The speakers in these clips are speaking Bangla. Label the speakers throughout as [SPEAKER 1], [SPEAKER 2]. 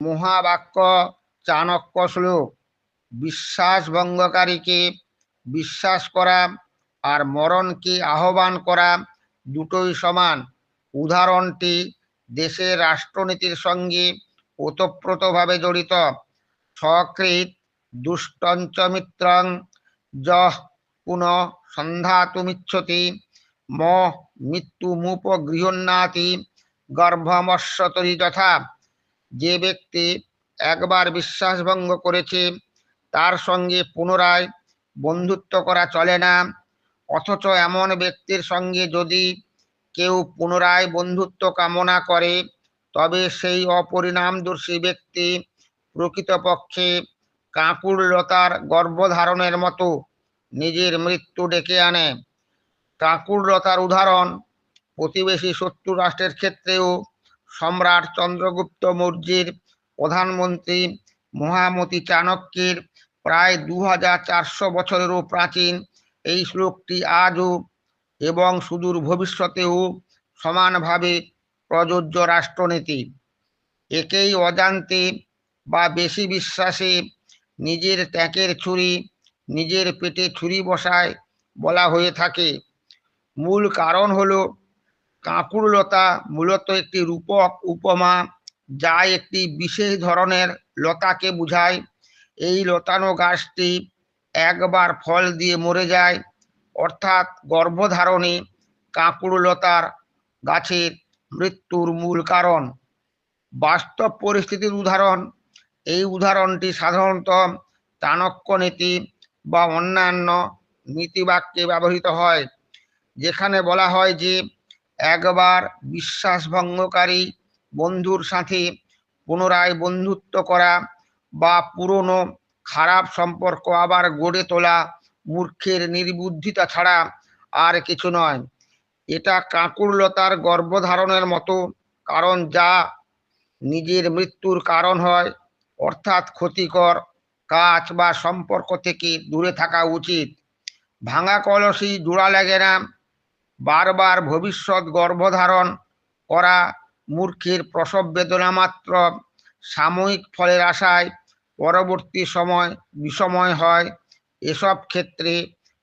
[SPEAKER 1] মহাবাক্য চাণক্য শ্লোক। বিশ্বাসভঙ্গকারীকে বিশ্বাস করা আর মরণকে আহ্বান করা দুটোই সমান। উদাহরণটি দেশের রাষ্ট্রনীতির সঙ্গে ওতপ্রোতভাবে জড়িত। সকৃৎ দুষ্টঞ্চ মিত্রং যঃ পুনঃ সন্ধাতুমিচ্ছতি ম মৃত্যুমুপগৃহণাতি গর্ভমশ্বতরি যথা। যে ব্যক্তি একবার বিশ্বাসভঙ্গ করেছে তার সঙ্গে পুনরায় বন্ধুত্ব করা চলে না, অথচ এমন ব্যক্তির সঙ্গে যদি কেউ পুনরায় বন্ধুত্ব কামনা করে তবে সেই অপরিণামদর্শী ব্যক্তি প্রকৃতপক্ষে কাঁকুড়লতার গর্ভধারণের মতো নিজের মৃত্যু ডেকে আনে। কাঁকুড়লতার উদাহরণ প্রতিবেশী শত্রু রাষ্ট্রের ক্ষেত্রেও সম্রাট চন্দ্রগুপ্ত মৌর্যের প্রধানমন্ত্রী মহামতি চাণক্যের প্রায় 2400 বছরেরও প্রাচীন এই শ্লোকটি আজও এবং সুদূর ভবিষ্যতেও সমানভাবে প্রযোজ্য রাষ্ট্রনীতি। একেই অজান্তে বা বেশি বিশ্বাসে নিজের ট্যাঁকের ছুরি নিজের পেটে ছুরি বসায় বলা হয়ে থাকে। মূল কারণ হলো কাঁকুড়লতা মূলত একটি রূপক উপমা, যা একটি বিশেষ ধরনের লতাকে বোঝায়। এই লতানো গাছটি একবার ফল দিয়ে মরে যায়, অর্থাৎ গর্ভধারণে কাঁকুড়লতার গাছের মৃত্যুর মূল কারণ। বাস্তব পরিস্থিতির উদাহরণ। এই উদাহরণটি সাধারণত চাণক্য নীতি বা অন্যান্য নীতিবাক্যে ব্যবহৃত হয়, যেখানে বলা হয় যে একবার বিশ্বাসভঙ্গকারী বন্ধুর সাথে পুনরায় বন্ধুত্ব করা বা পুরনো খারাপ সম্পর্ক আবার গড়ে তোলা মূর্খের নির্বুদ্ধিতা ছাড়া আর কিছু নয়। এটা কাঁকুড়লতার গর্ভধারণের মতো, কারণ যা নিজের মৃত্যুর কারণ হয়, অর্থাৎ ক্ষতিকর কাজ বা সম্পর্ক থেকে দূরে থাকা উচিত। ভাঙা কলসি জোড়া লাগে না। বারবার ভবিষ্যৎ গর্ভধারণ করা মূর্খের প্রসব বেদনা মাত্র। সাময়িক ফলের আশায় পরবর্তী সময় বিষময় হয়। এসব ক্ষেত্রে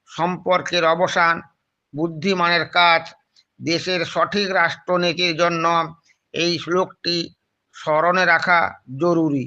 [SPEAKER 1] সম্পর্কের অবসান বুদ্ধিমানের কাজ। দেশের সঠিক রাষ্ট্রনীতির জন্য এই শ্লোকটি স্মরণে রাখা জরুরি।